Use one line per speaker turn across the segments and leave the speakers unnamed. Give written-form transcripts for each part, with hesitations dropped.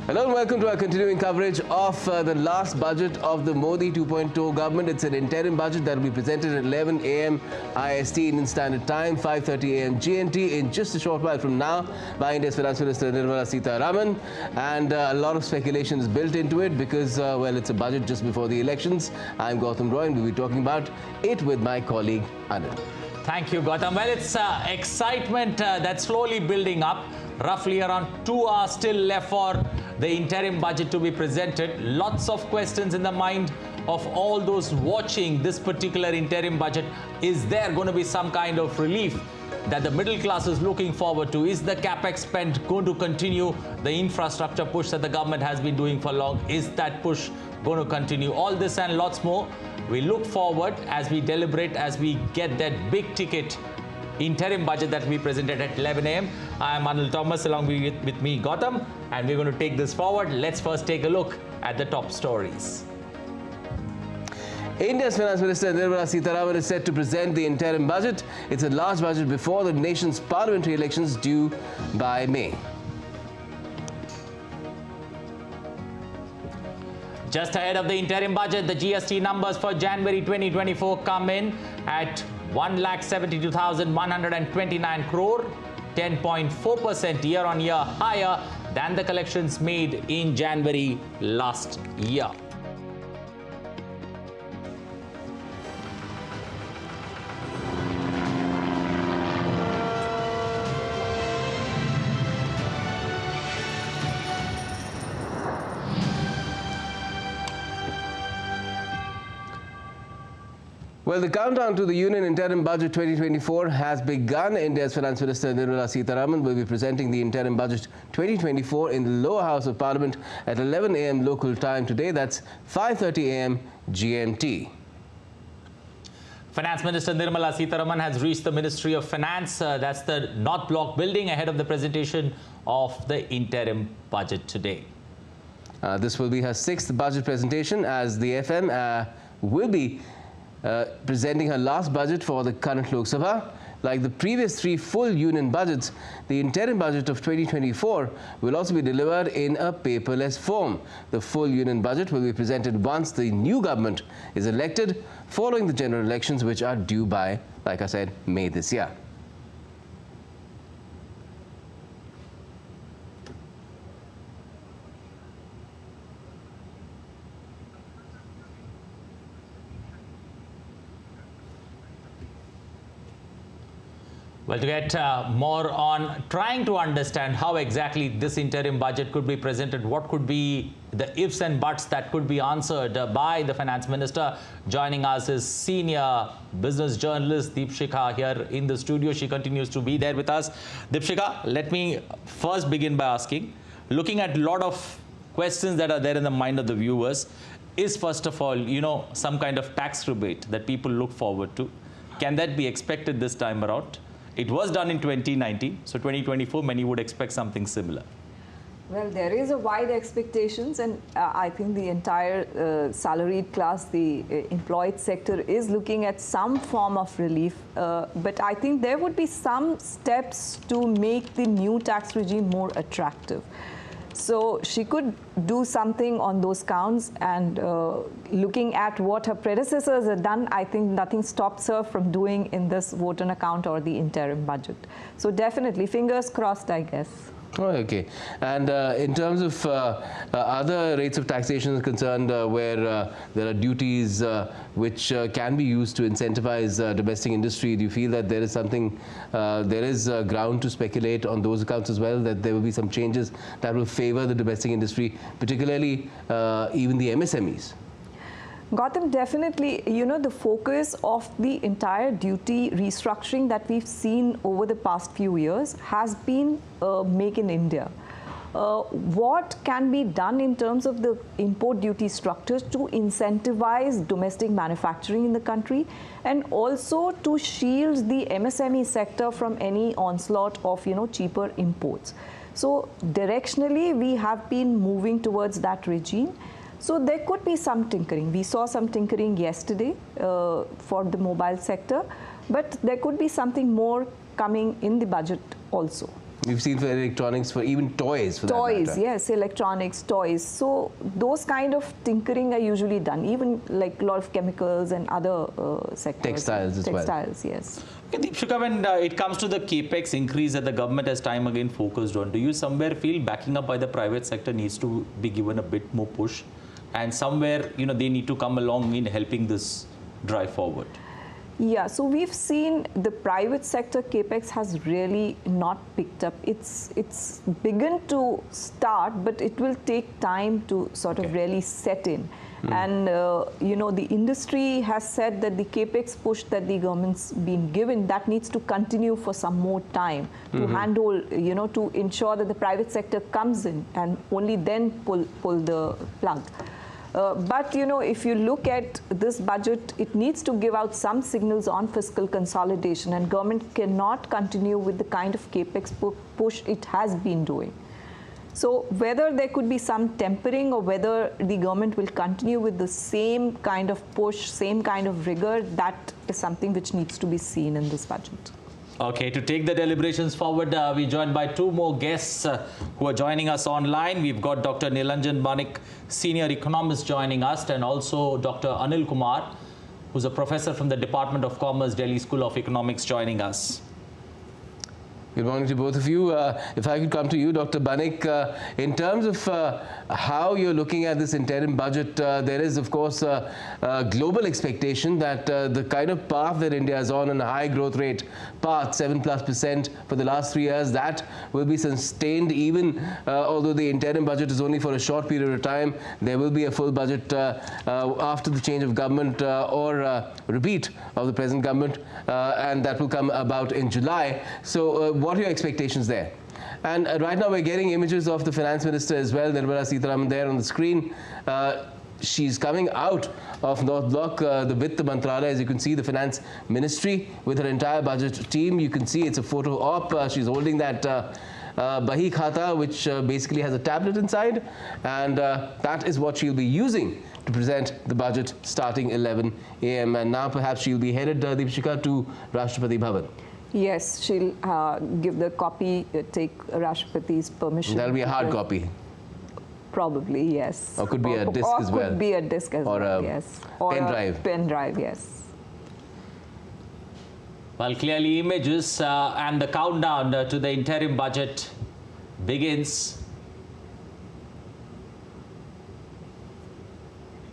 Hello and welcome to our continuing coverage of the last budget of the Modi 2.0 government. It's an interim budget that will be presented at 11 a.m. IST Indian Standard Time, 5:30 a.m. GMT in just a short while from now by India's Finance Minister Nirmala Sitharaman. And a lot of speculation is built into it because, well, it's a budget just before the elections. I'm Gautam Roy and we'll be talking about it with my colleague Anand.
Thank you, Gautam. Well, it's excitement that's slowly building up. Roughly around 2 hours still left for the interim budget to be presented. Lots of questions in the mind of all those watching this particular interim budget. Is there going to be some kind of relief that the middle class is looking forward to? Is the capex spend going to continue? The infrastructure push that the government has been doing for long, is that push going to continue? All this and lots more. We look forward as we deliberate, as we get that big ticket interim budget that we presented at 11 a.m. I am Anil Thomas, along with me Gautam, and we're going to take this forward. Let's first take a look at the top stories.
India's Finance Minister Nirmala Sitharaman is set to present the interim budget. It's a large budget before the nation's parliamentary elections due by May.
Just ahead of the interim budget, the GST numbers for January 2024 come in at 1,72,129 crore, 10.4% year-on-year higher than the collections made in January last year.
Well, the countdown to the Union Interim Budget 2024 has begun. India's Finance Minister Nirmala Sitharaman will be presenting the Interim Budget 2024 in the lower house of Parliament at 11 a.m. local time today. That's 5:30 a.m. GMT.
Finance Minister Nirmala Sitharaman has reached the Ministry of Finance. That's the North Block building ahead of the presentation of the interim budget today.
This will be her 6th budget presentation as the FM will be presenting her last budget for the current Lok Sabha. Like the previous 3 full union budgets, the interim budget of 2024 will also be delivered in a paperless form. The full union budget will be presented once the new government is elected, following the general elections which are due by, like I said, May this year.
Well, to get more on trying to understand how exactly this interim budget could be presented, what could be the ifs and buts that could be answered by the Finance Minister, joining us is senior business journalist Deepshikha here in the studio. She continues to be there with us. Deepshikha, let me first begin by asking, looking at a lot of questions that are there in the mind of the viewers, is first of all, some kind of tax rebate that people look forward to. Can that be expected this time around? It was done in 2019, so 2024, many would expect something similar.
Well, there is a wide expectations, and I think the entire salaried class, the employed sector is looking at some form of relief. But I think there would be some steps to make the new tax regime more attractive. So she could do something on those counts, and looking at what her predecessors have done, I think nothing stops her from doing in this vote on account or the interim budget. So definitely, fingers crossed, I guess.
Oh, okay. And in terms of other rates of taxation concerned, where there are duties which can be used to incentivize domestic industry, do you feel that there is something, there is ground to speculate on those accounts as well, that there will be some changes that will favor the domestic industry, particularly even the MSMEs?
Gautam, definitely, the focus of the entire duty restructuring that we've seen over the past few years has been Make in India. What can be done in terms of the import duty structures to incentivize domestic manufacturing in the country, and also to shield the MSME sector from any onslaught of, cheaper imports? So directionally, we have been moving towards that regime. So there could be some tinkering. We saw some tinkering yesterday for the mobile sector, but there could be something more coming in the budget also.
We've seen for electronics, for even toys. For
toys,
that matter.
yes, electronics, toys. So those kind of tinkering are usually done, even like a lot of chemicals and other sectors.
Textiles as well.
Textiles, yes.
Deepshika, when it comes to the capex increase that the government has time again focused on, do you somewhere feel backing up by the private sector needs to be given a bit more push, and somewhere they need to come along in helping this drive forward?
Yeah, so we've seen the private sector capex has really not picked up. It's begun to start, but it will take time to sort of really set in. And the industry has said that the capex push that the government's been given, that needs to continue for some more time to handle, to ensure that the private sector comes in and only then pull the plug. But if you look at this budget, it needs to give out some signals on fiscal consolidation, and government cannot continue with the kind of capex push it has been doing. So whether there could be some tempering or whether the government will continue with the same kind of push, same kind of rigor, that is something which needs to be seen in this budget.
Okay, to take the deliberations forward, we're joined by two more guests who are joining us online. We've got Dr. Nilanjan Banik, Senior Economist, joining us, and also Dr. Anil Kumar, who's a professor from the Department of Commerce, Delhi School of Economics, joining us.
Good morning to both of you. If I could come to you, Dr. Banik, in terms of how you're looking at this interim budget, there is, of course, a global expectation that the kind of path that India is on, a high growth rate path, 7+% for the last 3 years, that will be sustained even although the interim budget is only for a short period of time. There will be a full budget after the change of government or repeat of the present government, and that will come about in July. So what are your expectations there? And right now we're getting images of the finance minister as well, Nirmala Sitharaman, there on the screen. She's coming out of North Block, the Vitt Mantralaya, as you can see, the finance ministry with her entire budget team. You can see it's a photo op. She's holding that Bahi Khata, which basically has a tablet inside, and that is what she'll be using to present the budget starting 11 a.m. And now perhaps she'll be headed, Deepshika, to Rashtrapati Bhavan.
Yes, she'll give the copy, take Rashtrapati's permission.
That'll be a hard copy.
Probably, yes.
Or could be a disc as well.
Or could be a disc as well, yes. Or
pen drive.
A pen drive, yes.
Well, clearly images and the countdown to the interim budget begins.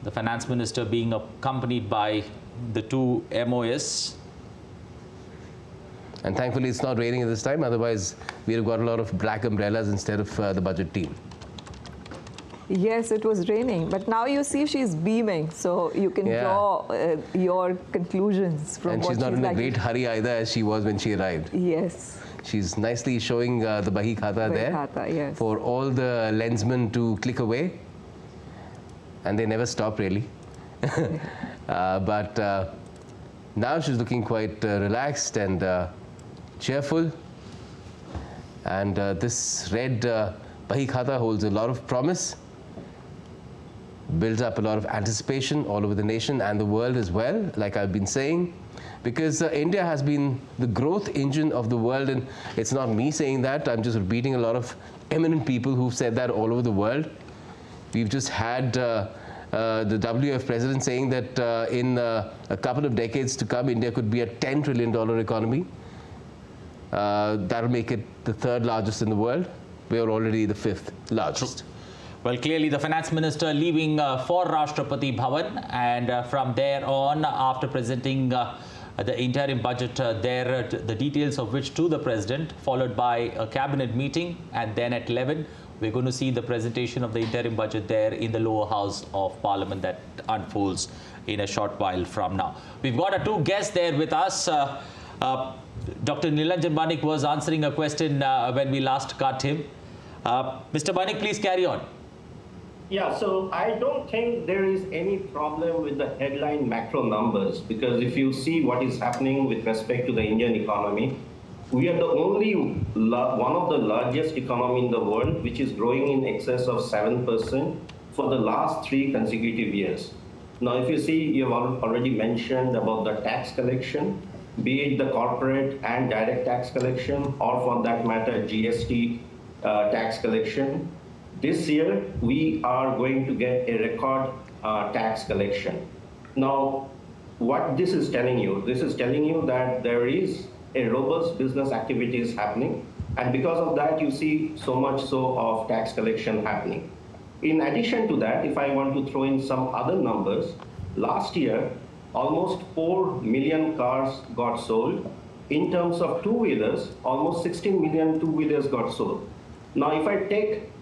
The finance minister being accompanied by the two MOS.
And thankfully it's not raining at this time, otherwise we'd have got a lot of black umbrellas instead of the budget team.
Yes, it was raining, but now you see she's beaming, so you can draw your conclusions from
and
what
she's not in a great hurry either as she was when she arrived.
Yes.
She's nicely showing the Bahi Khata there
Khata, yes.
for all the lensmen to click away. And they never stop really. But now she's looking quite relaxed and cheerful. And this red Bahi Khata holds a lot of promise, builds up a lot of anticipation all over the nation and the world as well, like I've been saying, because India has been the growth engine of the world. And it's not me saying that, I'm just repeating a lot of eminent people who've said that all over the world. We've just had the WF president saying that in a couple of decades to come, India could be a $10 trillion economy. That'll make it the third largest in the world. We're already the fifth largest.
Well, clearly the finance minister leaving for Rashtrapati Bhavan, and from there on, after presenting the interim budget the details of which to the president, followed by a cabinet meeting, and then at 11, we're going to see the presentation of the interim budget there in the lower house of parliament that unfolds in a short while from now. We've got two guests there with us. Dr. Nilanjan Banik was answering a question when we last got him. Mr. Banik, please carry on.
Yeah, so I don't think there is any problem with the headline macro numbers, because if you see what is happening with respect to the Indian economy, we are the only one of the largest economy in the world which is growing in excess of 7% for the last 3 consecutive years. Now, if you see, you've already mentioned about the tax collection, be it the corporate and direct tax collection, or for that matter, GST tax collection. This year, we are going to get a record tax collection. Now, what this is telling you that there is a robust business activities happening, and because of that, you see so much so of tax collection happening. In addition to that, if I want to throw in some other numbers, last year, almost 4 million cars got sold. In terms of two-wheelers, almost 16 million two-wheelers got sold. Now, if I take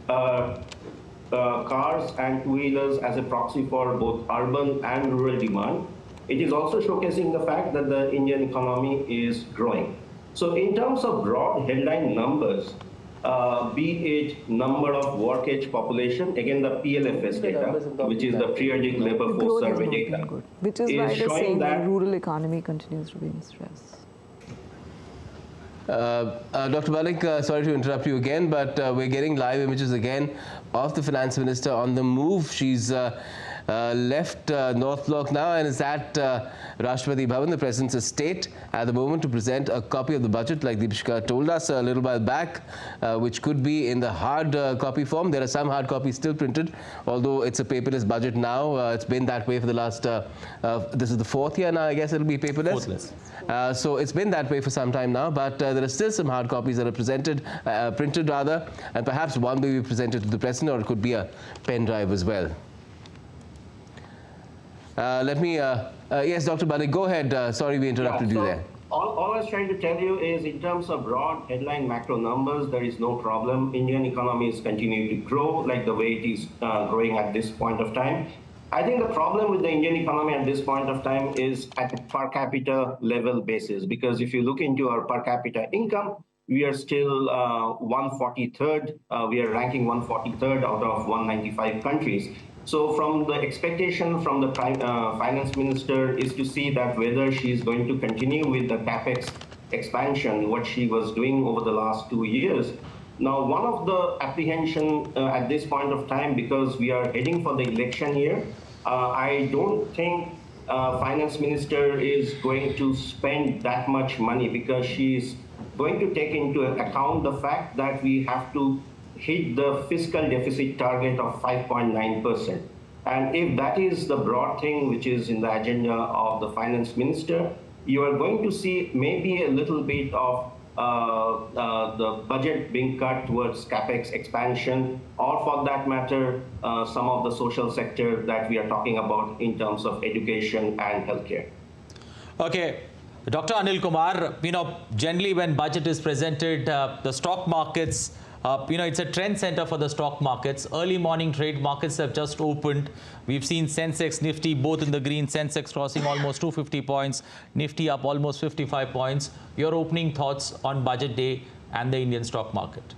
cars and two-wheelers as a proxy for both urban and rural demand, it is also showcasing the fact that the Indian economy is growing. So in terms of broad headline numbers, be it number of work age population, again the PLFS data, which is the periodic labor force survey data,
good, which is why they're saying
that
the rural economy continues to be in stress.
Dr. Malik, sorry to interrupt you again, but we're getting live images again of the Finance Minister on the move. She's left North Block now and is at Rashtrapati Bhavan, the President's estate, at the moment to present a copy of the budget, like Deepishka told us a little while back, which could be in the hard copy form. There are some hard copies still printed, although it's a paperless budget now. It's been that way for the last, this is the 4th year now, I guess it'll be paperless. So it's been that way for some time now, but there are still some hard copies that are printed rather, and perhaps one will be presented to the President, or it could be a pen drive as well. Yes, Dr. Malik, go ahead. Sorry we interrupted you there.
All I was trying to tell you is, in terms of broad headline macro numbers, there is no problem. Indian economy is continuing to grow like the way it is growing at this point of time. I think the problem with the Indian economy at this point of time is at a per capita level basis, because if you look into our per capita income, we are still 143rd. We are ranking 143rd out of 195 countries. So from the expectation from the finance minister is to see that whether she is going to continue with the capex expansion, what she was doing over the last 2 years. Now, one of the apprehension at this point of time, because we are heading for the election year, I don't think finance minister is going to spend that much money, because she is going to take into account the fact that we have to hit the fiscal deficit target of 5.9%. And if that is the broad thing which is in the agenda of the finance minister, you are going to see maybe a little bit of the budget being cut towards capex expansion, or for that matter, some of the social sector that we are talking about in terms of education and healthcare.
Okay. Dr. Anil Kumar, generally when budget is presented, the stock markets, it's a trend center for the stock markets. Early morning trade markets have just opened. We've seen Sensex, Nifty both in the green. Sensex crossing almost 250 points. Nifty up almost 55 points. Your opening thoughts on budget day and the Indian stock market?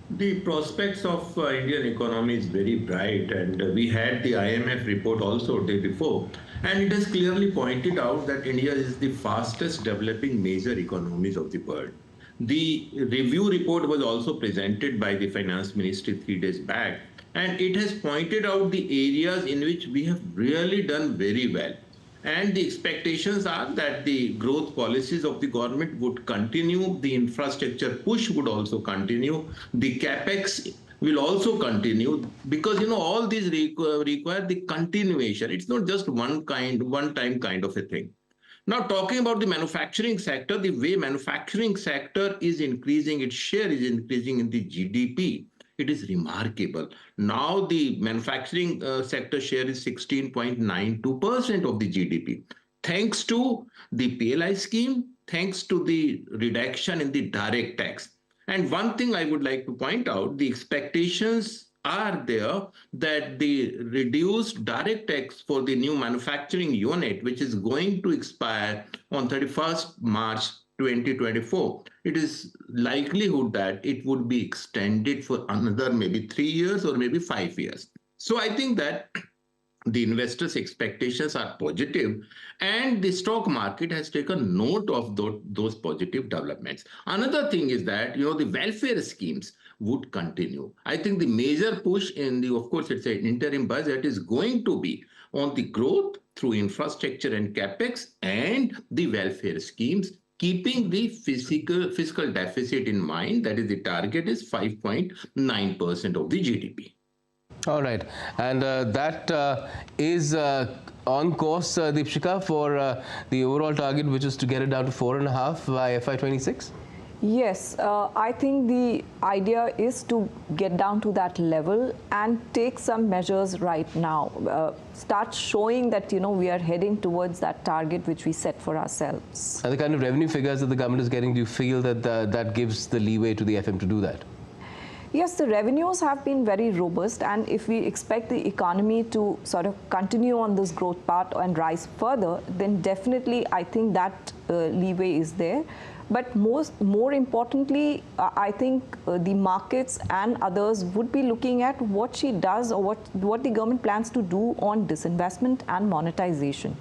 The prospects of Indian economy is very bright, and we had the IMF report also day before, and it has clearly pointed out that India is the fastest developing major economies of the world. The review report was also presented by the Finance Ministry 3 days back, and it has pointed out the areas in which we have really done very well. And the expectations are that the growth policies of the government would continue, the infrastructure push would also continue, the capex will also continue, because all these require the continuation. It's not just one time kind of a thing. Now, talking about the manufacturing sector, the way manufacturing sector is increasing, its share is increasing in the GDP. It is remarkable. Now, the manufacturing sector share is 16.92% of the GDP. Thanks to the PLI scheme, thanks to the reduction in the direct tax. And one thing I would like to point out, the expectations are there that the reduced direct tax for the new manufacturing unit, which is going to expire on 31st March 2024, it is likelihood that it would be extended for another maybe 3 years or maybe 5 years. So I think that the investors' expectations are positive, and the stock market has taken note of those positive developments. Another thing is that, the welfare schemes, would continue. I think the major push in the, of course, it's an interim budget, is going to be on the growth through infrastructure and capex and the welfare schemes, keeping the fiscal deficit in mind. That is, the target is 5.9% of the GDP.
All right. And that is on course, Deepshika, for the overall target, which is to get it down to 4.5 by FY26?
Yes, I think the idea is to get down to that level and take some measures right now. Start showing that, we are heading towards that target which we set for ourselves.
And the kind of revenue figures that the government is getting, do you feel that that gives the leeway to the FM to do that?
Yes, the revenues have been very robust, and if we expect the economy to sort of continue on this growth path and rise further, then definitely I think that leeway is there. But more importantly, I think the markets and others would be looking at what she does or what the government plans to do on disinvestment and monetization.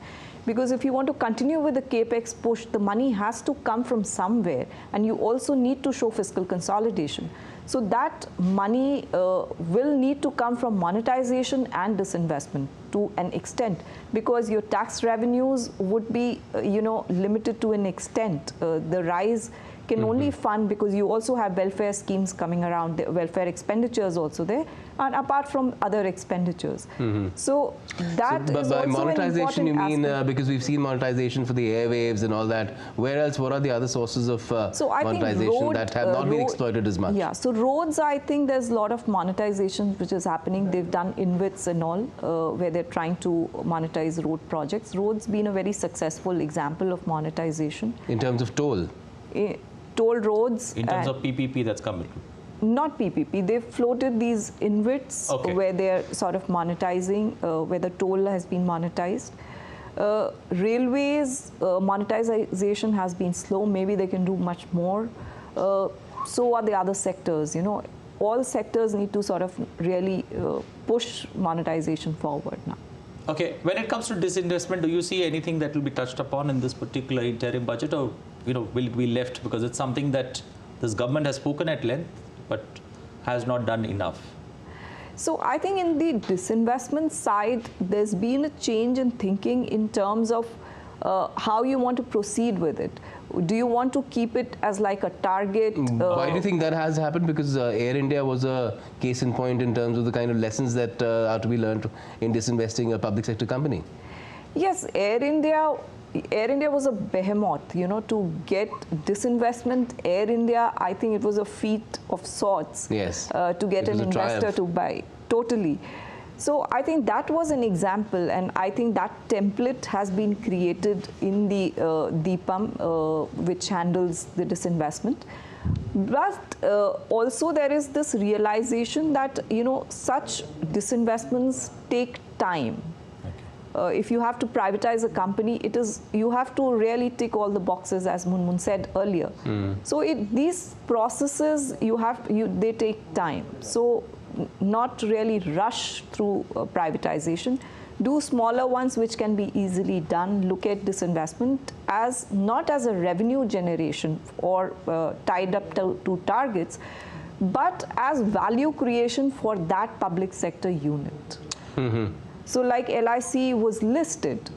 Because if you want to continue with the capex push, the money has to come from somewhere, and you also need to show fiscal consolidation. So that money will need to come from monetization and disinvestment to an extent, because your tax revenues would be, limited to an extent. The rise can only fund because you also have welfare schemes coming around, the welfare expenditures also there, and apart from other expenditures. So that is
by
also
monetization, you mean
aspect.
because we've seen monetization for the airwaves and all that. Where else? What are the other sources of monetization that have not been exploited as much?
Yeah, so roads, I think there's a lot of monetization which is happening. They've done InvITs and all, where they're trying to monetize road projects. Roads been a very successful example of monetization.
In terms of toll?
Toll roads.
In terms of PPP that's coming?
Not PPP. They've floated these InvITs where they're sort of monetizing, where the toll has been monetized. Railways monetization has been slow. Maybe they can do much more. So are the other sectors. All sectors need to sort of really push monetization forward now.
Okay, when it comes to disinvestment, do you see anything that will be touched upon in this particular interim budget, or will it be left, because it's something that this government has spoken at length but has not done enough?
So I think in the disinvestment side, there's been a change in thinking in terms of how you want to proceed with it. Do you want to keep it as like a target?
Why do you think that has happened? Because Air India was a case in point in terms of the kind of lessons that are to be learned in disinvesting a public sector company.
Yes, Air India was a behemoth, to get disinvestment. Air India, I think it was a feat of sorts.
Yes.
To get an investor to buy. Totally. So I think that was an example, and I think that template has been created in the DIPAM, which handles the disinvestment. But also there is this realization that, such disinvestments take time. If you have to privatize a company, you have to really tick all the boxes, as Munmun said earlier. So these processes, they take time. So not really rush through privatization. Do smaller ones which can be easily done. Look at disinvestment not as a revenue generation or tied up to targets, but as value creation for that public sector unit. So like LIC was listed.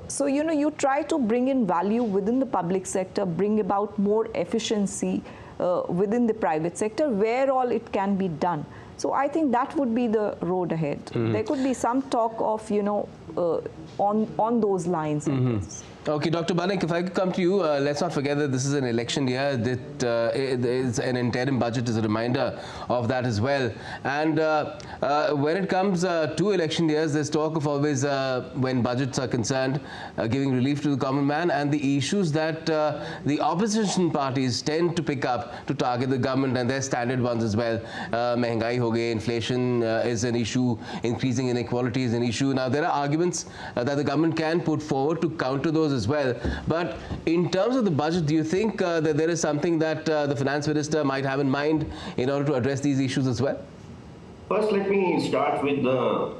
So, you try to bring in value within the public sector, bring about more efficiency within the private sector, where all it can be done. So I think that would be the road ahead. There could be some talk of, on those lines, I guess.
Okay, Dr. Banik, if I could come to you, let's not forget that this is an election year. That it's an interim budget is a reminder of that as well. And when it comes to election years, there's talk of always, when budgets are concerned, giving relief to the common man, and the issues that the opposition parties tend to pick up to target the government, and their standard ones as well. Mehengai ho gayi, inflation is an issue, increasing inequality is an issue. Now, there are arguments that the government can put forward to counter those as well. But in terms of the budget, do you think that there is something that the finance minister might have in mind in order to address these issues as well?
First, let me start with the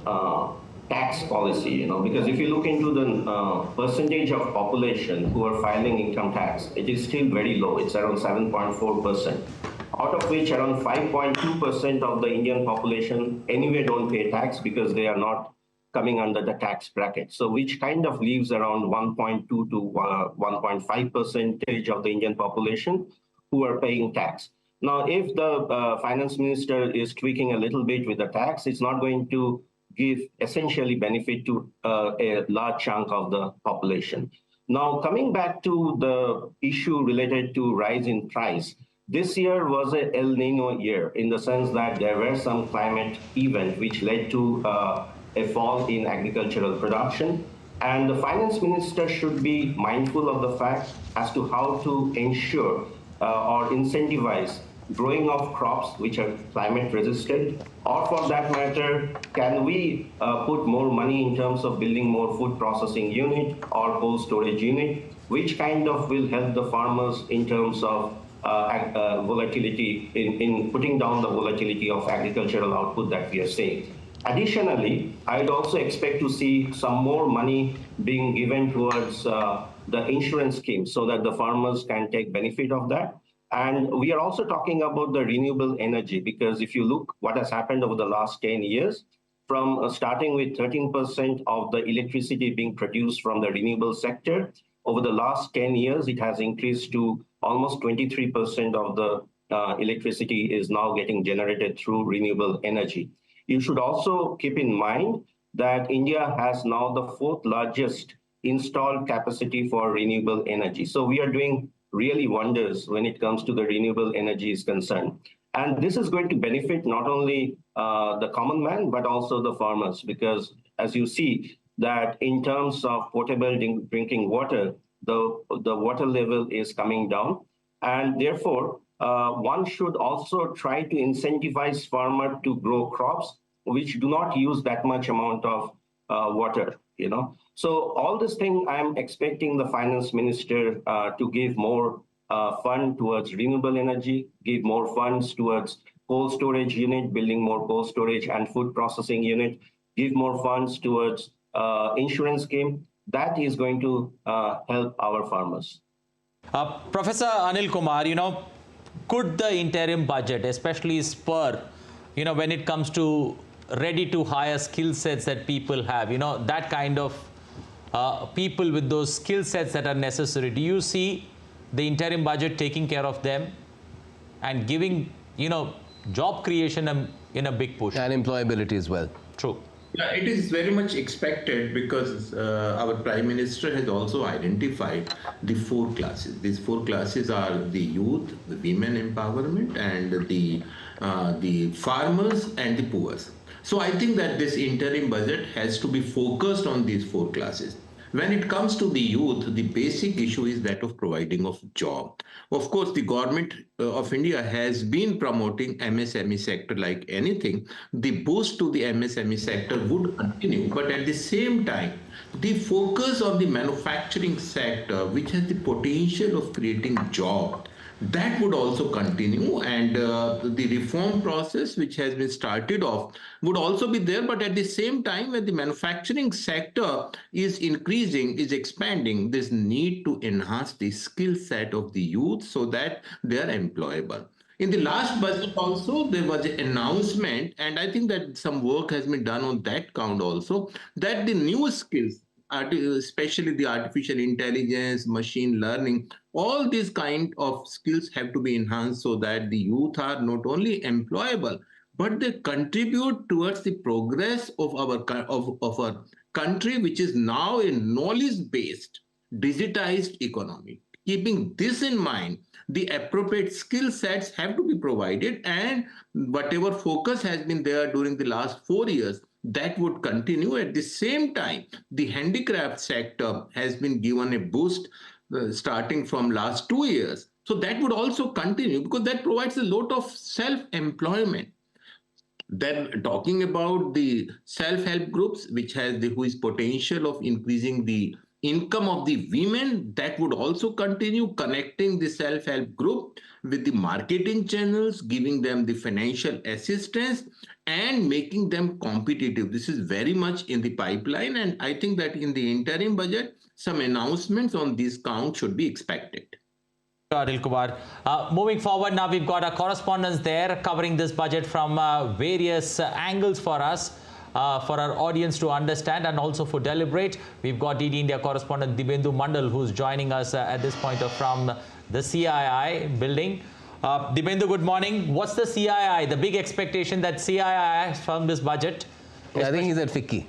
tax policy, because if you look into the percentage of population who are filing income tax, it is still very low. It's around 7.4%. out of which around 5.2% of the Indian population anyway don't pay tax because they are not coming under the tax bracket. So which kind of leaves around 1.2 to 1.5% of the Indian population who are paying tax. Now, if the finance minister is tweaking a little bit with the tax, it's not going to give essentially benefit to a large chunk of the population. Now, coming back to the issue related to rise in price, this year was a El Nino year in the sense that there were some climate events which led to a fall in agricultural production. And the finance minister should be mindful of the fact as to how to ensure or incentivize growing of crops which are climate resistant, or for that matter, can we put more money in terms of building more food processing unit or cold storage unit, which kind of will help the farmers in terms of volatility, in putting down the volatility of agricultural output that we are seeing. Additionally, I'd also expect to see some more money being given towards the insurance scheme so that the farmers can take benefit of that. And we are also talking about the renewable energy, because if you look what has happened over the last 10 years, from starting with 13% of the electricity being produced from the renewable sector, over the last 10 years, it has increased to almost 23% of the electricity is now getting generated through renewable energy. You should also keep in mind that India has now the fourth largest installed capacity for renewable energy. So we are doing really wonders when it comes to the renewable energy is concerned. And this is going to benefit not only the common man, but also the farmers, because as you see that in terms of potable drinking water, the water level is coming down. And therefore, one should also try to incentivize farmer to grow crops which do not use that much amount of water, you know. So all this thing, I'm expecting the finance minister to give more fund towards renewable energy, give more funds towards cold storage unit, building more cold storage and food processing unit, give more funds towards insurance scheme. That is going to help our farmers.
Professor Anil Kumar, could the interim budget, especially spur, when it comes to ready to hire skill sets that people have, that kind of people with those skill sets that are necessary, do you see the interim budget taking care of them and giving, job creation in a big push?
And employability as well.
True.
Yeah, it is very much expected because our Prime Minister has also identified the four classes. These four classes are the youth, the women empowerment, and the farmers and the poor. So I think that this interim budget has to be focused on these four classes. When it comes to the youth, the basic issue is that of providing of job. Of course, the government of India has been promoting MSME sector like anything. The boost to the MSME sector would continue, but at the same time, the focus on the manufacturing sector, which has the potential of creating job, that would also continue, and the reform process which has been started off would also be there. But at the same time, when the manufacturing sector is increasing, is expanding, there's need to enhance the skill set of the youth so that they are employable. In the last budget also, there was an announcement, and I think that some work has been done on that count also, that the new skills, especially the artificial intelligence, machine learning, all these kind of skills have to be enhanced so that the youth are not only employable, but they contribute towards the progress of our country, which is now a knowledge-based, digitized economy. Keeping this in mind, the appropriate skill sets have to be provided, and whatever focus has been there during the last 4 years, that would continue. At the same time, the handicraft sector has been given a boost starting from last 2 years. So that would also continue because that provides a lot of self-employment. Then talking about the self-help groups, which has the whose potential of increasing the income of the women, that would also continue, connecting the self-help group with the marketing channels, giving them the financial assistance and making them competitive. This is very much in the pipeline, and I think that in the interim budget, some announcements on this count should be expected.
Adil Kumar. Moving forward, now we've got our correspondents there covering this budget from various angles for us, for our audience to understand and also for deliberate. We've got DD India correspondent Dibendu Mandal, who's joining us at this point from the CII building. Dibendu, good morning. What's the CII, the big expectation that CII has from this budget?
Yeah, I think he's at FICCI.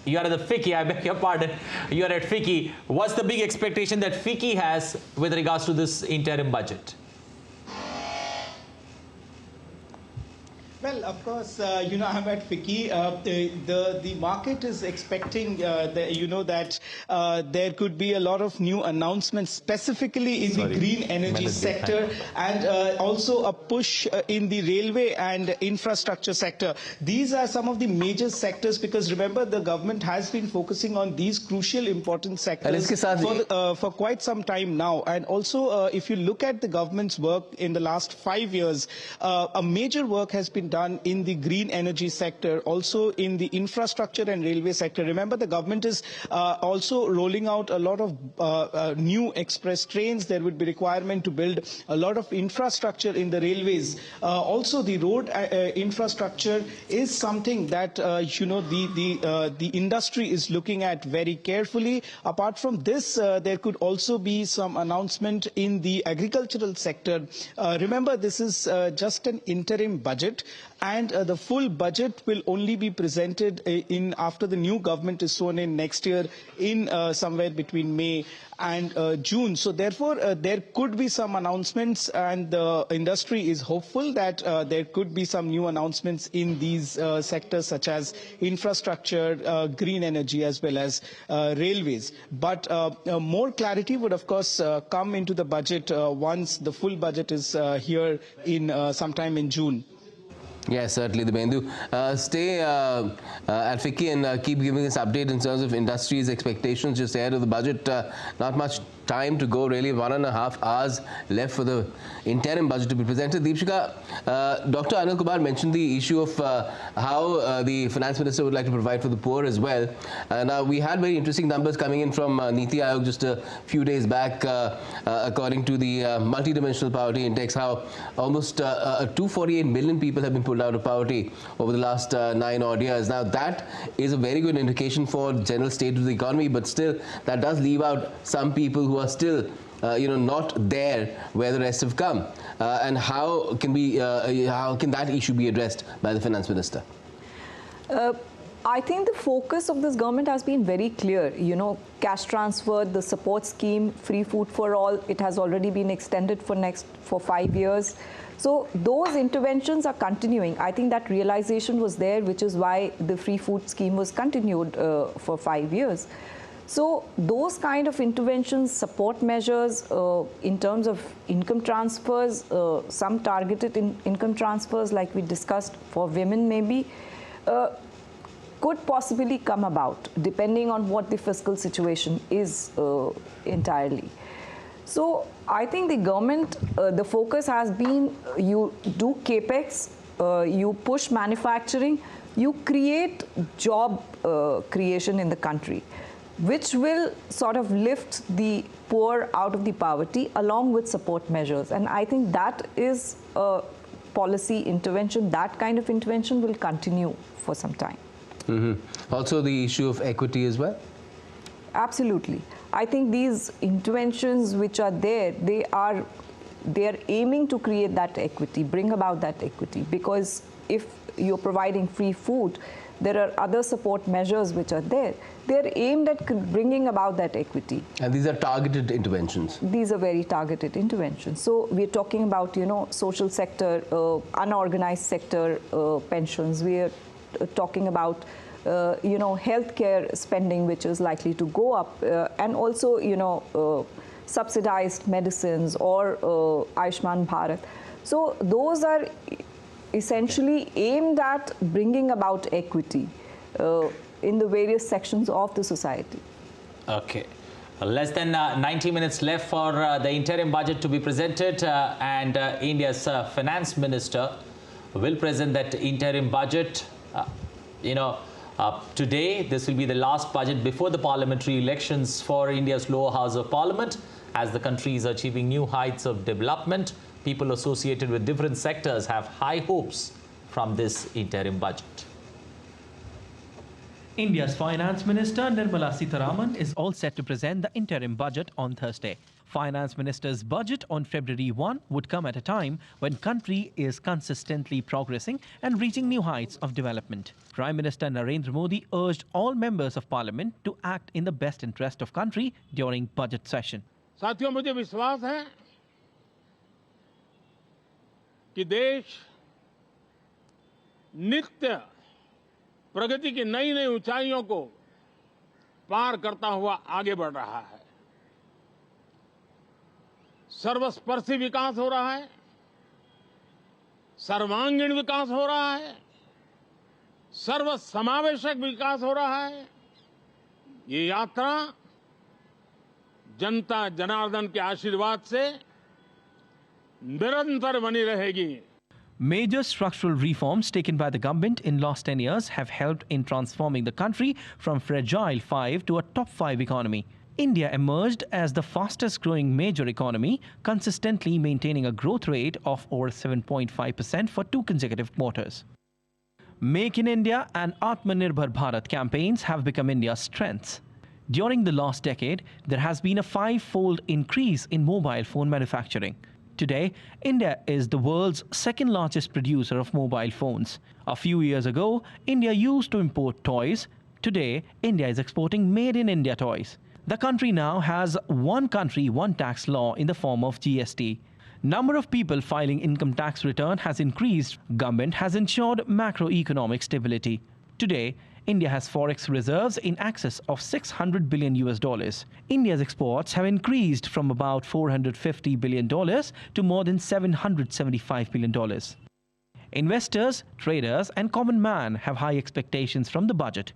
You are at the FICCI, I beg your pardon. You are at FICCI. What's the big expectation that FICCI has with regards to this interim budget?
Well, of course, I'm at FICCI. The market is expecting, that there could be a lot of new announcements, specifically in the green energy sector, and also a push in the railway and infrastructure sector. These are some of the major sectors because remember, the government has been focusing on these crucial, important sectors for quite some time now. And also, if you look at the government's work in the last 5 years, a major work has been done in the green energy sector, also in the infrastructure and railway sector. Remember, the government is also rolling out a lot of new express trains. There would be requirement to build a lot of infrastructure in the railways. Also, the road infrastructure is something that the industry is looking at very carefully. Apart from this, there could also be some announcement in the agricultural sector. Remember, this is just an interim budget, and the full budget will only be presented after the new government is sworn in next year in somewhere between May and June. So therefore, there could be some announcements, and the industry is hopeful that there could be some new announcements in these sectors such as infrastructure, green energy, as well as railways. But more clarity would, of course, come into the budget once the full budget is here in sometime in June.
Yes, certainly, Dibendu. Stay at FICCI and keep giving us update in terms of industry's expectations just ahead of the budget. Not much time to go, really. 1.5 hours left for the interim budget to be presented. Deepshika, Dr. Anil Kumar mentioned the issue of how the finance minister would like to provide for the poor as well. Now, we had very interesting numbers coming in from Niti Aayog just a few days back, according to the multidimensional poverty index, how almost 248 million people have been pulled out of poverty over the last 9 odd years. Now, that is a very good indication for the general state of the economy, but still, that does leave out some people who are still not there where the rest have come. And how can that issue be addressed by the finance minister?
I think the focus of this government has been very clear. Cash transfer, the support scheme, free food for all, it has already been extended for 5 years. So those interventions are continuing. I think that realization was there, which is why the free food scheme was continued for 5 years. So those kind of interventions, support measures in terms of income transfers, some targeted income transfers like we discussed for women maybe, could possibly come about depending on what the fiscal situation is entirely. So I think the government, the focus has been you do capex, you push manufacturing, you create job creation in the country, which will sort of lift the poor out of the poverty along with support measures. And I think that is a policy intervention. That kind of intervention will continue for some time.
Also the issue of equity as well?
Absolutely. I think these interventions which are there, they are aiming to create that equity, bring about that equity. Because if you're providing free food, there are other support measures which are there. They're aimed at bringing about that equity.
And these are targeted interventions?
These are very targeted interventions. So we're talking about, social sector, unorganized sector pensions. We're talking about, healthcare spending, which is likely to go up. And also, subsidized medicines or Ayushman Bharat. So those are essentially aimed at bringing about equity in the various sections of the society.
Okay. Less than 90 minutes left for the interim budget to be presented, and India's finance minister will present that interim budget. Today, this will be the last budget before the parliamentary elections for India's lower house of parliament. As the country is achieving new heights of development, people associated with different sectors have high hopes from this interim budget.
India's Finance Minister Nirmala Sitharaman is all set to present the interim budget on Thursday. Finance Minister's budget on February 1 would come at a time when country is consistently progressing and reaching new heights of development. Prime Minister Narendra Modi urged all members of Parliament to act in the best interest of country during budget session.
साथियों, मुझे विश्वास है कि देश नित्य प्रगति की नई नई ऊंचाइयों को पार करता हुआ आगे बढ़ रहा है। सर्वस्पर्शी विकास हो रहा है, सर्वांगीण विकास हो रहा है, सर्वसमावेशक विकास हो रहा है। ये यात्रा जनता जनार्दन के आशीर्वाद से निरंतर बनी रहेगी।
Major structural reforms taken by the government in last 10 years have helped in transforming the country from fragile 5 to a top 5 economy. India emerged as the fastest growing major economy, consistently maintaining a growth rate of over 7.5% for 2 consecutive quarters. Make in India and Atmanirbhar Bharat campaigns have become India's strengths. During the last decade, there has been a 5-fold increase in mobile phone manufacturing. Today, India is the world's second largest producer of mobile phones. A few years ago, India used to import toys. Today, India is exporting made in India toys. The country now has one country, one tax law in the form of GST. Number of people filing income tax return has increased. Government has ensured macroeconomic stability. Today, India has forex reserves in excess of $600 billion. India's exports have increased from about $450 billion to more than $775 billion. Investors, traders, and common man have high expectations from the budget.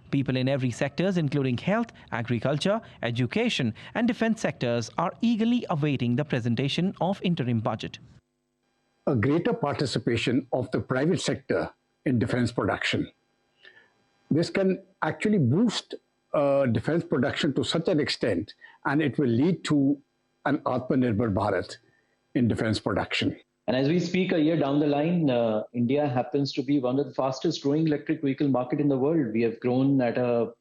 People in every sectors, including health, agriculture, education, and defense sectors, are eagerly awaiting the presentation of interim budget.
A greater participation of the private sector in defense production. This can actually boost defense production to such an extent, and it will lead to an Atmanirbhar Bharat in defense production.
And as we speak, a year down the line, India happens to be one of the fastest growing electric vehicle market in the world. We have grown at a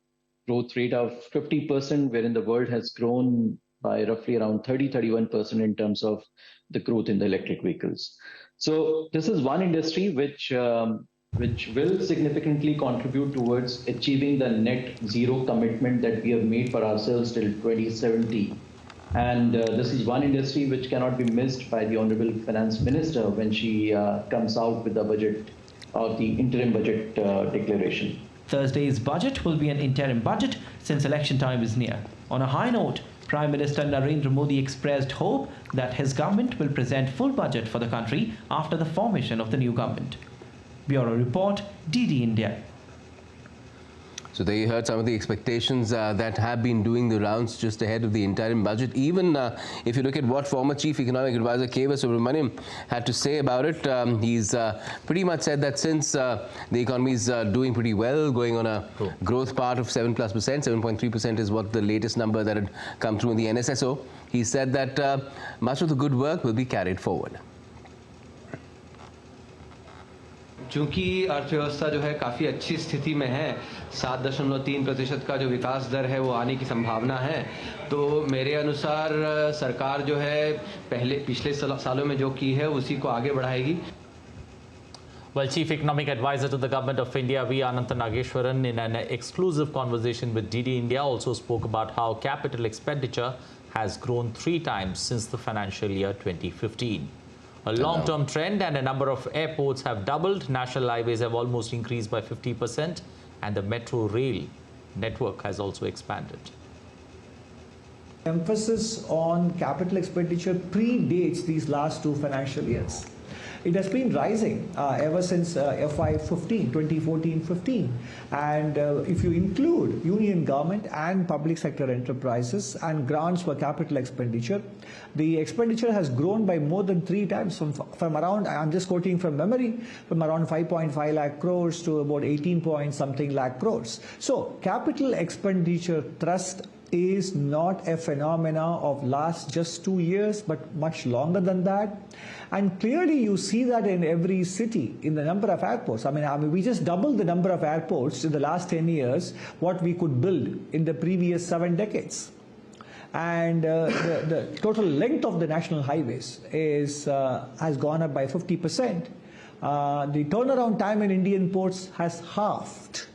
growth rate of 50%, wherein the world has grown by roughly around 30-31% in terms of the growth in the electric vehicles. So this is one industry which will significantly contribute towards achieving the net zero commitment that we have made for ourselves till 2070. And this is one industry which cannot be missed by the Honorable Finance Minister when she comes out with the budget or the interim budget declaration.
Thursday's budget will be an interim budget since election time is near. On a high note, Prime Minister Narendra Modi expressed hope that his government will present full budget for the country after the formation of the new government. Bureau Report, DD India.
So there you heard some of the expectations that have been doing the rounds just ahead of the interim budget. Even if you look at what former Chief Economic Advisor K. Subramaniam had to say about it, he's pretty much said that since the economy is doing pretty well, going on a growth path of 7+%, 7.3% is what the latest number that had come through in the NSSO. He said that much of the good work will be carried forward.
चूंकि अर्थव्यवस्था जो है काफ़ी अच्छी स्थिति में है, 7.3% का जो विकास दर है वो आने की संभावना है, तो मेरे अनुसार सरकार जो है पिछले सालों में जो की है उसी को आगे बढ़ाएगी.
Well, Chief Economic Advisor to the Government of India, V. Anantha Nageshwaran, in an exclusive conversation with DD India, also spoke about how capital expenditure has grown 3 times since the financial year 2015. A long-term trend, and a number of airports have doubled, national highways have almost increased by 50%, and the metro rail network has also expanded.
Emphasis on capital expenditure predates these last 2 financial years. It has been rising ever since FY15, 2014-15. And if you include union government and public sector enterprises and grants for capital expenditure, the expenditure has grown by more than 3 times from around, I'm just quoting from memory, from around 5.5 lakh crores to about 18 point something lakh crores. So capital expenditure thrust is not a phenomena of last just 2 years, but much longer than that. And clearly you see that in every city, in the number of airports. I mean, we just doubled the number of airports in the last 10 years, what we could build in the previous 7 decades. And the total length of the national highways has gone up by 50%. The turnaround time in Indian ports has halved.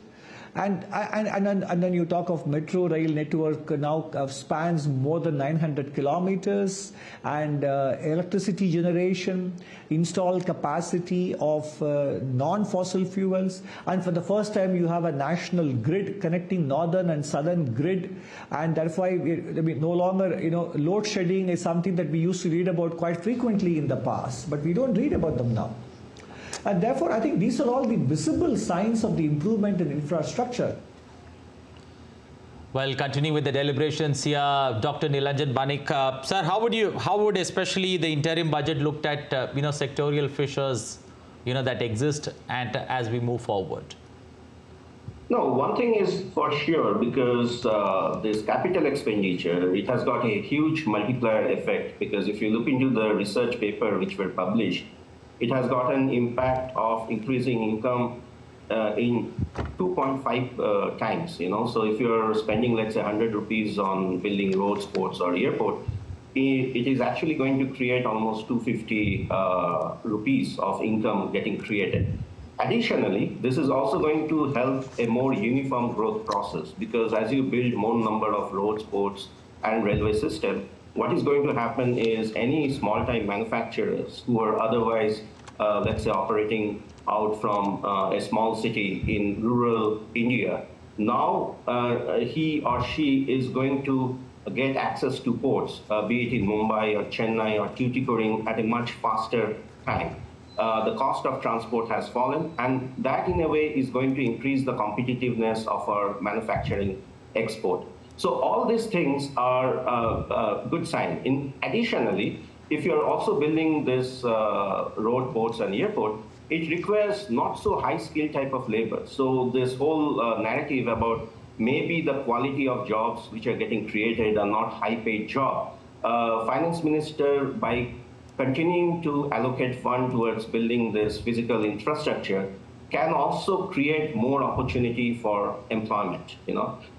And then you talk of metro rail network now spans more than 900 kilometers, and electricity generation, installed capacity of non-fossil fuels, and for the first time you have a national grid connecting northern and southern grid, and that's why no longer, load shedding is something that we used to read about quite frequently in the past, but we don't read about them now. And therefore, I think these are all the visible signs of the improvement in infrastructure.
Well, continuing with the deliberations here, Dr. Nilanjan Banik, sir, how would especially the interim budget looked at, sectorial fissures, that exist and as we move forward?
No, one thing is for sure, because this capital expenditure, it has got a huge multiplier effect, because if you look into the research paper which were published, it has got an impact of increasing income in 2.5 times, So if you're spending, let's say, 100 rupees on building roads, ports, or airport, it is actually going to create almost 250 rupees of income getting created. Additionally, this is also going to help a more uniform growth process, because as you build more number of roads, ports, and railway system, what is going to happen is any small-time manufacturers who are otherwise, let's say, operating out from a small city in rural India, now he or she is going to get access to ports, be it in Mumbai or Chennai or Tuticorin, at a much faster time. The cost of transport has fallen, and that in a way is going to increase the competitiveness of our manufacturing export. So all these things are a good sign. Additionally, if you're also building this road, ports, and airport, it requires not so high-skill type of labor. So this whole narrative about maybe the quality of jobs which are getting created are not high-paid jobs. Finance Minister, by continuing to allocate funds towards building this physical infrastructure, can also create more opportunity for employment,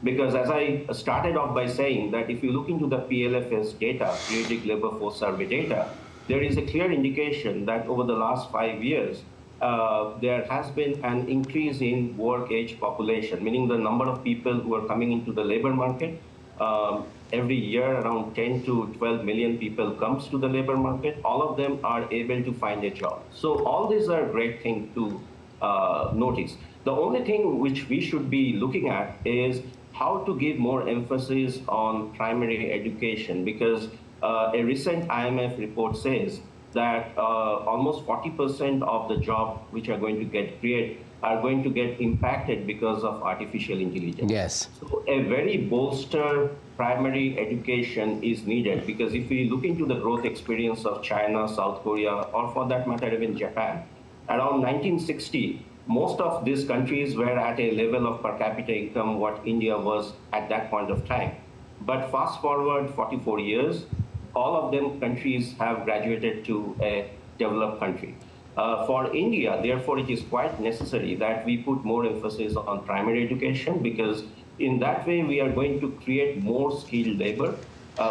because as I started off by saying that if you look into the PLFS data, Periodic Labor Force Survey data, there is a clear indication that over the last 5 years, there has been an increase in work age population, meaning the number of people who are coming into the labor market. Every year, around 10 to 12 million people comes to the labor market. All of them are able to find a job. So all these are great things to notice. The only thing which we should be looking at is how to give more emphasis on primary education, because a recent IMF report says that almost 40% of the jobs which are going to get created are going to get impacted because of artificial intelligence.
Yes.
So a very bolstered primary education is needed, because if we look into the growth experience of China, South Korea, or for that matter even Japan, around 1960, most of these countries were at a level of per capita income what India was at that point of time. But fast forward 44 years, all of them countries have graduated to a developed country. For India, therefore, it is quite necessary that we put more emphasis on primary education, because in that way we are going to create more skilled labor,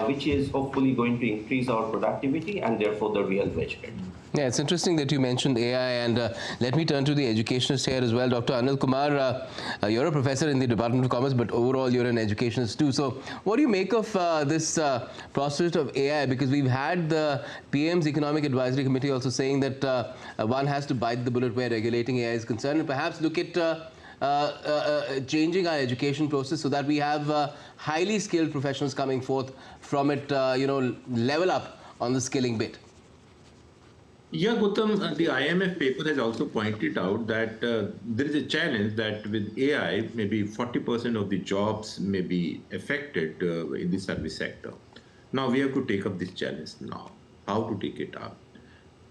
which is hopefully going to increase our productivity and therefore the real wage rate.
Yeah, it's interesting that you mentioned AI, and let me turn to the educationist here as well. Dr. Anil Kumar, you're a professor in the Department of Commerce, but overall you're an educationist too. So what do you make of this prospect of AI? Because we've had the PM's Economic Advisory Committee also saying that one has to bite the bullet where regulating AI is concerned, and perhaps look at changing our education process so that we have highly skilled professionals coming forth from it, level up on the skilling bit.
Yeah, Gautam, the IMF paper has also pointed out that there is a challenge that with AI, maybe 40% of the jobs may be affected in the service sector. Now, we have to take up this challenge now. How to take it up?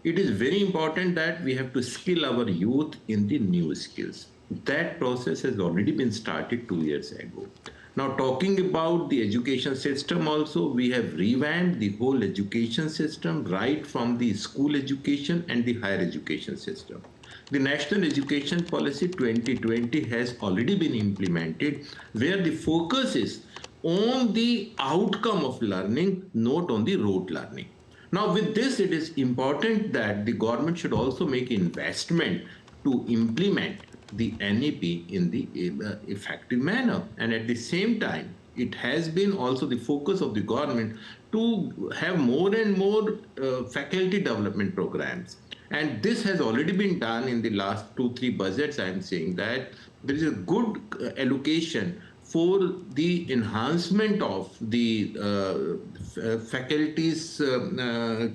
It is very important that we have to skill our youth in the new skills. That process has already been started 2 years ago. Now, talking about the education system also, we have revamped the whole education system, right from the school education and the higher education system. The National Education Policy 2020 has already been implemented, where the focus is on the outcome of learning, not on the rote learning. Now, with this, it is important that the government should also make investment to implement the NEP in the effective manner. And at the same time, it has been also the focus of the government to have more and more faculty development programs. And this has already been done in the last 2-3 budgets. I am saying that there is a good allocation for the enhancement of the faculty's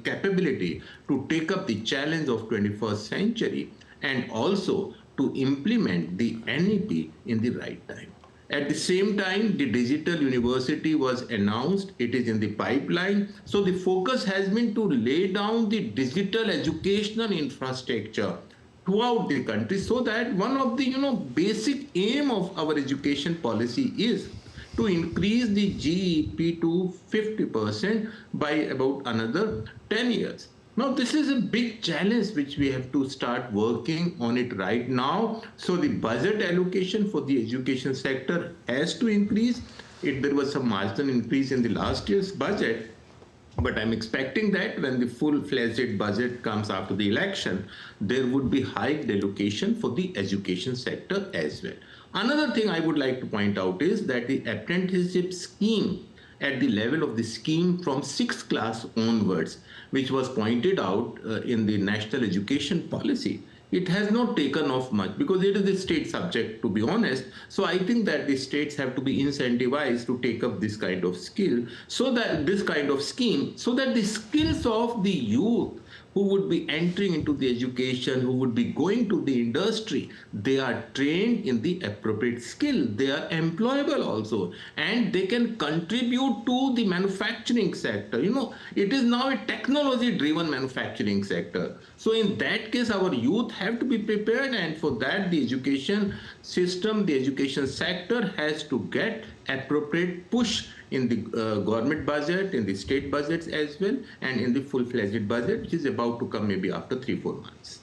capability to take up the challenge of 21st century and also to implement the NEP in the right time. At the same time, the digital university was announced. It is in the pipeline. So the focus has been to lay down the digital educational infrastructure throughout the country, so that one of the basic aim of our education policy is to increase the GEP to 50% by about another 10 years. Now, this is a big challenge which we have to start working on it right now. So the budget allocation for the education sector has to increase. There was some marginal increase in the last year's budget, but I'm expecting that when the full-fledged budget comes after the election, there would be high allocation for the education sector as well. Another thing I would like to point out is that the apprenticeship scheme at the level of the scheme from 6th class onwards, which was pointed out in the National Education Policy, it has not taken off much because it is a state subject, to be honest. So I think that the states have to be incentivized to take up this kind of skill, so that this kind of scheme, so that the skills of the youth who would be entering into the education, who would be going to the industry, they are trained in the appropriate skill. They are employable also, and they can contribute to the manufacturing sector. It is now a technology-driven manufacturing sector. So in that case, our youth have to be prepared, and for that, the education system, the education sector has to get appropriate push in the government budget, in the state budgets as well, and in the full-fledged budget, which is about to come maybe after 3-4 months.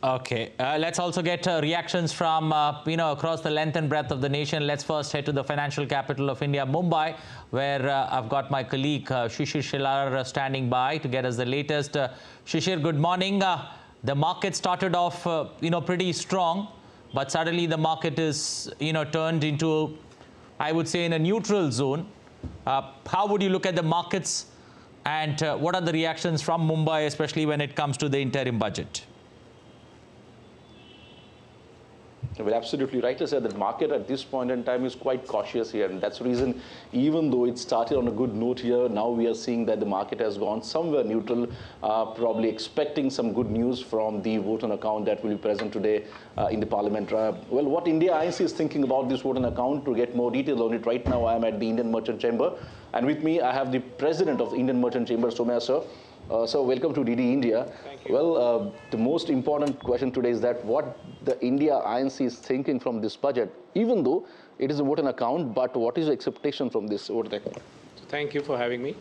Okay, let's also get reactions from across the length and breadth of the nation. Let's first head to the financial capital of India, Mumbai, where I've got my colleague Shishir Shilar standing by to get us the latest. Shishir, good morning. The market started off pretty strong, but suddenly the market is turned into, I would say, in a neutral zone. How would you look at the markets, and what are the reactions from Mumbai, especially when it comes to the interim budget?
Well, absolutely right to say that market at this point in time is quite cautious here, and that's the reason, even though it started on a good note here, now we are seeing that the market has gone somewhere neutral, probably expecting some good news from the vote on account that will be present today in the parliament. Well, what India INC is thinking about this vote on account, to get more details on it, right now I am at the Indian Merchant Chamber, and with me I have the President of the Indian Merchant Chamber, Somaya sir. So welcome to DD India.
Thank you.
Well, the most important question today is that what the India INC is thinking from this budget, even though it is a vote on account, but what is the expectation from this vote on account?
Thank you for having me.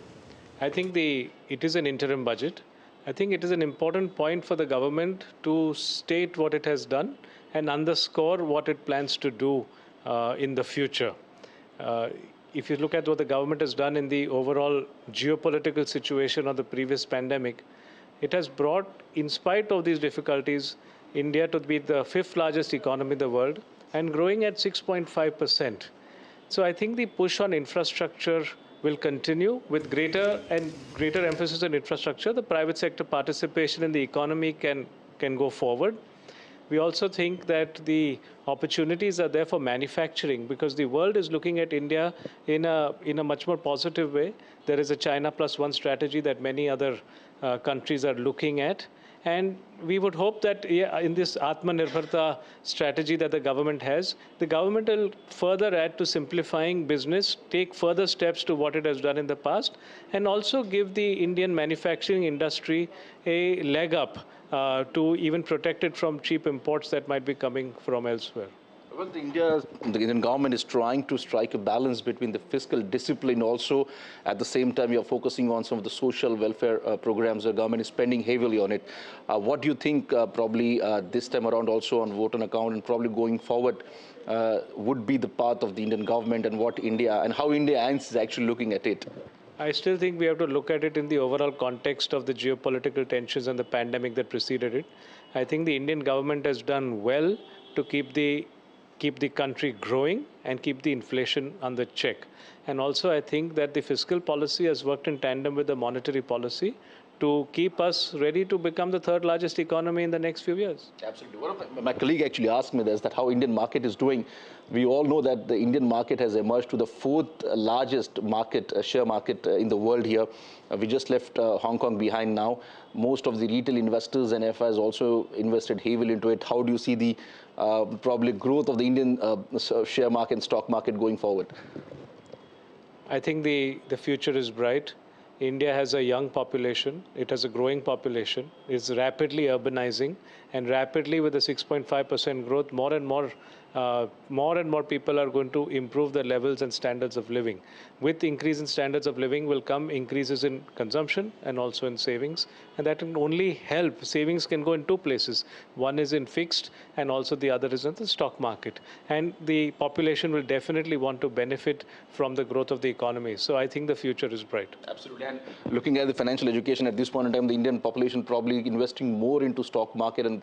I think it is an interim budget. I think it is an important point for the government to state what it has done and underscore what it plans to do in the future. If you look at what the government has done in the overall geopolitical situation of the previous pandemic, it has brought, in spite of these difficulties, India to be the 5th largest economy in the world and growing at 6.5%. So I think the push on infrastructure will continue with greater emphasis on infrastructure. The private sector participation in the economy can go forward. We also think that the opportunities are there for manufacturing, because the world is looking at India in a much more positive way. There is a China +1 strategy that many other countries are looking at. And we would hope that in this Atmanirbharta strategy that the government has, the government will further add to simplifying business, take further steps to what it has done in the past, and also give the Indian manufacturing industry a leg up to even protect it from cheap imports that might be coming from elsewhere.
Well, the Indian government is trying to strike a balance between the fiscal discipline also. At the same time, you're focusing on some of the social welfare programs. The government is spending heavily on it. What do you think probably this time around also on vote on account and probably going forward would be the path of the Indian government and what India and how India is actually looking at it?
I still think we have to look at it in the overall context of the geopolitical tensions and the pandemic that preceded it. I think the Indian government has done well to keep the country growing and keep the inflation under check. And also I think that the fiscal policy has worked in tandem with the monetary policy to keep us ready to become the third largest economy in the next few years.
Absolutely. One of my colleague actually asked me this, that how Indian market is doing. We all know that the Indian market has emerged to the fourth largest market, share market in the world here. We just left Hong Kong behind now. Most of the retail investors and FIs also invested heavily into it. How do you see the probably growth of the Indian share market and stock market going forward?
I think the future is bright. India has a young population. It has a growing population. It's rapidly urbanizing, and rapidly with a 6.5% growth, more and more people are going to improve their levels and standards of living. With increase in standards of living will come increases in consumption and also in savings, and that can only help. Savings can go in two places. One is in fixed, and also the other is in the stock market. And the population will definitely want to benefit from the growth of the economy. So I think the future is bright.
Absolutely. And looking at the financial education at this point in time, the Indian population probably investing more into stock market, and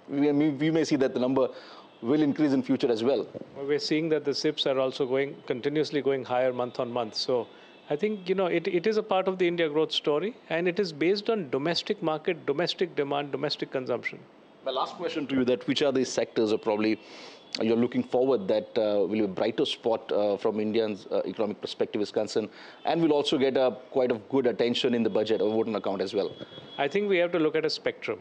we may see that the number will increase in future as well.
We're seeing that the SIPs are also continuously going higher month on month. So I think, it is a part of the India growth story, and it is based on domestic market, domestic demand, domestic consumption.
My last question to you, that which are these sectors are probably you're looking forward that will be a brighter spot from India's economic perspective is concerned, and will also get quite a good attention in the budget or vote on account as well?
I think we have to look at a spectrum.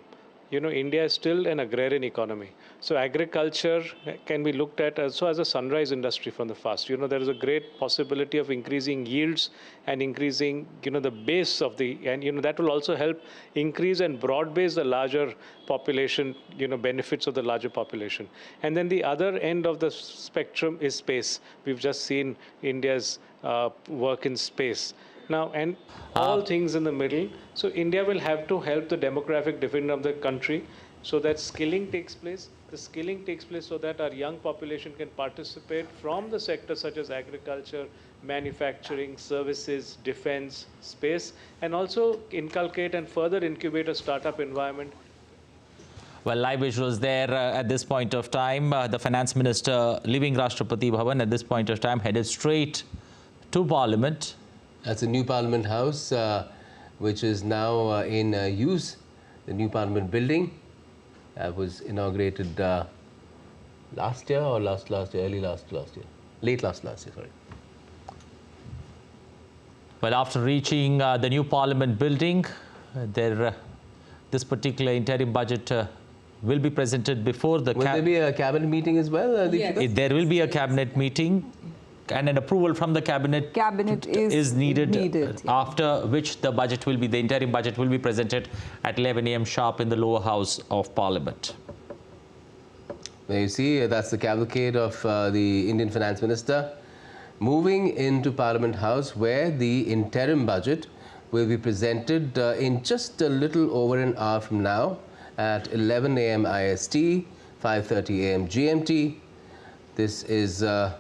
India is still an agrarian economy. So agriculture can be looked at also as a sunrise industry from the past. There is a great possibility of increasing yields and increasing, the base of and that will also help increase and broad base the larger population, benefits of the larger population. And then the other end of the spectrum is space. We've just seen India's work in space. Now, and all things in the middle. So India will have to help the demographic dividend of the country so that skilling takes place. The skilling takes place so that our young population can participate from the sectors such as agriculture, manufacturing, services, defense, space, and also inculcate and further incubate a startup environment.
Well, live visuals there at this point of time. The Finance Minister leaving Rashtrapati Bhavan at this point of time headed straight to Parliament.
That's a new Parliament House, which is now in use. The new Parliament building was inaugurated last year or last year, late last year, sorry.
Well, after reaching the new Parliament building, this particular interim budget will be presented before the...
Will there be a cabinet meeting as well?
Yes. There will be a cabinet meeting, and an approval from the cabinet is needed, after which the interim budget will be presented at 11 a.m. sharp in the lower house of Parliament.
There you see, that's the cavalcade of the Indian Finance Minister moving into Parliament House, where the interim budget will be presented in just a little over an hour from now at 11 a.m. IST, 5:30 a.m. GMT. This is a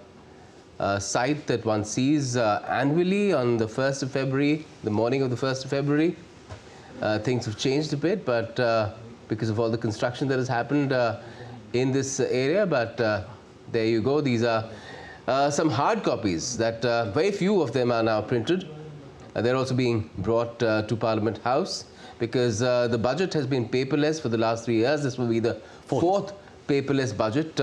sight that one sees annually on the 1st of February, the morning of the 1st of February. Things have changed a bit, but because of all the construction that has happened in this area. But there you go. These are some hard copies that very few of them are now printed. They're also being brought to Parliament House because the budget has been paperless for the last 3 years. This will be the fourth paperless budget.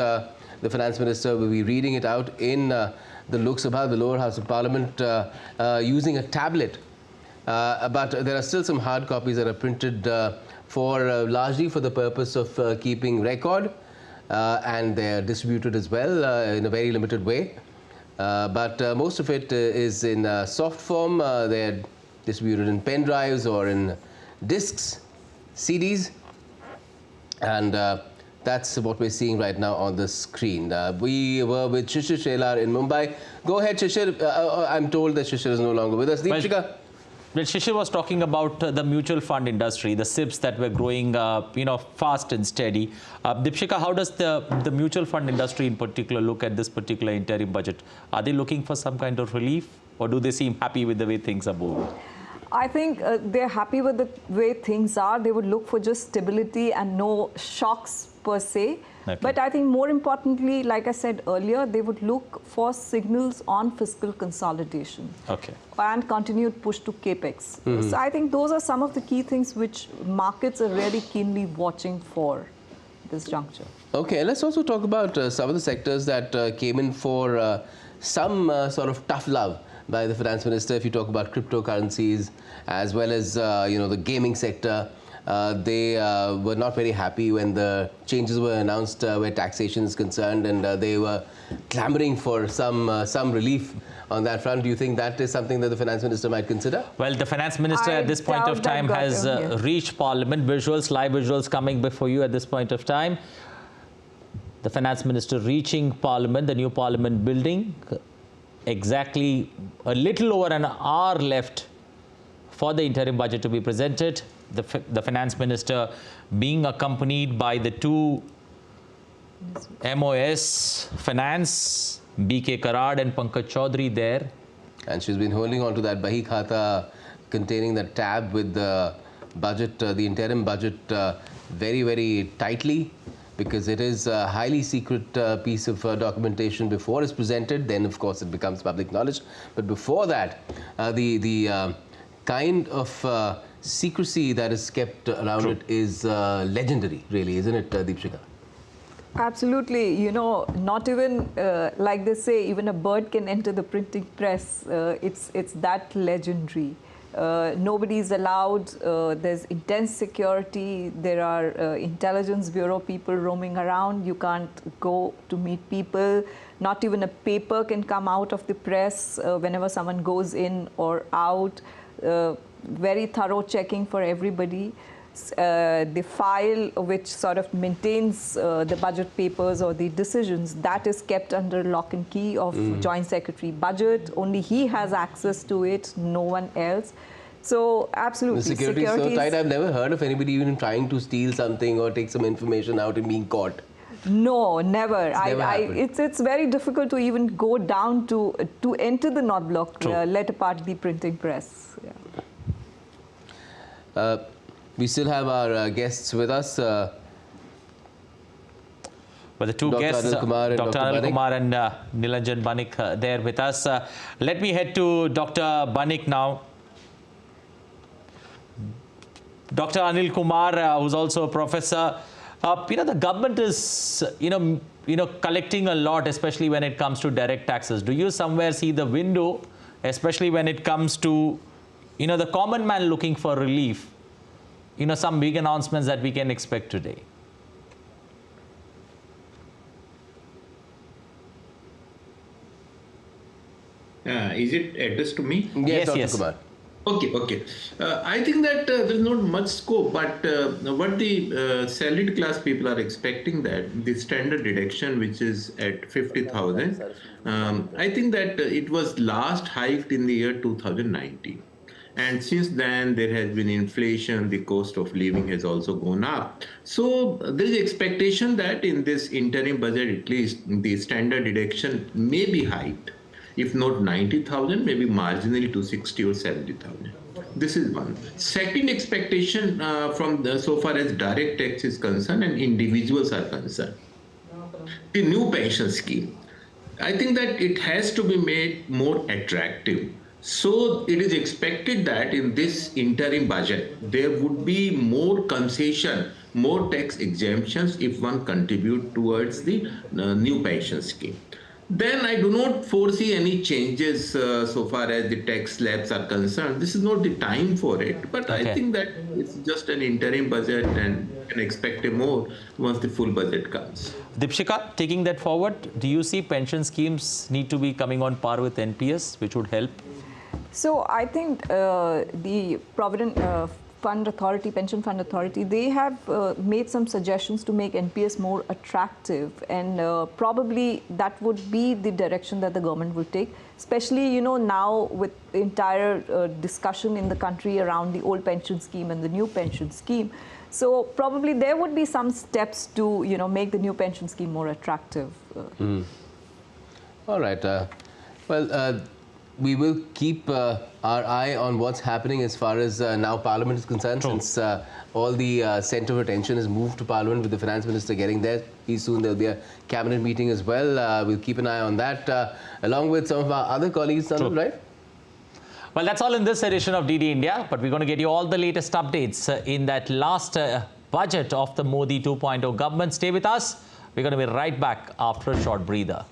The Finance Minister will be reading it out in the Lok Sabha, the lower house of Parliament, using a tablet. But there are still some hard copies that are printed largely for the purpose of keeping record, and they're distributed as well in a very limited way. But most of it is in soft form. They're distributed in pen drives or in discs, CDs, and That's what we're seeing right now on the screen. We were with Shishir Shelar in Mumbai. Go ahead, Shishir. I'm told that Shishir is no longer with us. Deepshika?
Well, Shishir was talking about the mutual fund industry, the SIPs that were growing, fast and steady. Deepshika, how does the mutual fund industry in particular look at this particular interim budget? Are they looking for some kind of relief, or do they seem happy with the way things are moving?
I think they're happy with the way things are. They would look for just stability and no shocks per se. Okay. But I think more importantly, like I said earlier, they would look for signals on fiscal consolidation.
Okay.
And continued push to capex. So I think those are some of the key things which markets are really keenly watching for this juncture.
Okay, let's also talk about some of the sectors that came in for some sort of tough love by the finance minister. If you talk about cryptocurrencies as well as the gaming sector, they were not very happy when the changes were announced where taxation is concerned, and they were clamoring for some relief on that front. Do you think that is something that the finance minister might consider?
Well, the finance minister at this point of time has reached Parliament. Visuals, live visuals coming before you at this point of time. The finance minister reaching Parliament, the new Parliament building. Exactly a little over an hour left for the interim budget to be presented. The finance minister being accompanied by the two MOS Finance, B.K. Karad and Pankaj Chaudhary there.
And she's been holding on to that Bahi Khata containing the tab with the budget, the interim budget, very, very tightly, because it is a highly secret piece of documentation before it's presented. Then, of course, it becomes public knowledge. But before that, the kind of secrecy that is kept around it is legendary, really, isn't it, Deepshika?
Absolutely. Not even, like they say, even a bird can enter the printing press. It's that legendary. Nobody's allowed. There's intense security. There are intelligence bureau people roaming around. You can't go to meet people. Not even a paper can come out of the press whenever someone goes in or out. Very thorough checking for everybody. The file which sort of maintains the budget papers or the decisions, that is kept under lock and key of Joint Secretary Budget. Only he has access to it, no one else. So absolutely,
the security is so tight. I've never heard of anybody even trying to steal something or take some information out and being caught.
No, never. It's very difficult to even go down to enter the not block, let apart the printing press. Yeah.
We still have our guests with us.
Well, the two guests, Dr. Anil Kumar and Nilanjan Banik, there with us. Let me head to Dr. Banik now. Dr. Anil Kumar, who's also a professor. The government is, collecting a lot, especially when it comes to direct taxes. Do you somewhere see the window, especially when it comes to, the common man looking for relief? Some big announcements that we can expect today.
Is it addressed to me?
Yes, Dr. Kumar.
Okay. I think that there's not much scope, but what the salaried class people are expecting, that the standard deduction, which is at 50,000, I think that it was last hiked in the year 2019. And since then, there has been inflation, the cost of living has also gone up. So there is expectation that in this interim budget, at least, the standard deduction may be hiked. If not 90,000, maybe marginally to 60 or 70,000. This is one. Second expectation so far as direct tax is concerned and individuals are concerned. The new pension scheme, I think that it has to be made more attractive. So it is expected that in this interim budget, there would be more concession, more tax exemptions if one contribute towards the new pension scheme. Then I do not foresee any changes so far as the tax slabs are concerned. This is not the time for it, but I think that it's just an interim budget and can expect more once the full budget comes.
Deepshika, taking that forward, do you see pension schemes need to be coming on par with NPS, which would help?
So I think the Provident Pension Fund Authority, they have made some suggestions to make NPS more attractive, and probably that would be the direction that the government will take, especially, you know, now with the entire discussion in the country around the old pension scheme and the new pension scheme. So probably there would be some steps to, you know, make the new pension scheme more attractive.
All right. We will keep our eye on what's happening as far as now Parliament is concerned, since all the centre of attention is moved to Parliament with the Finance Minister getting there. Pretty soon there'll be a cabinet meeting as well. We'll keep an eye on that, along with some of our other colleagues, right?
Well, that's all in this edition of DD India, but we're going to get you all the latest updates in that last budget of the Modi 2.0 government. Stay with us. We're going to be right back after a short breather.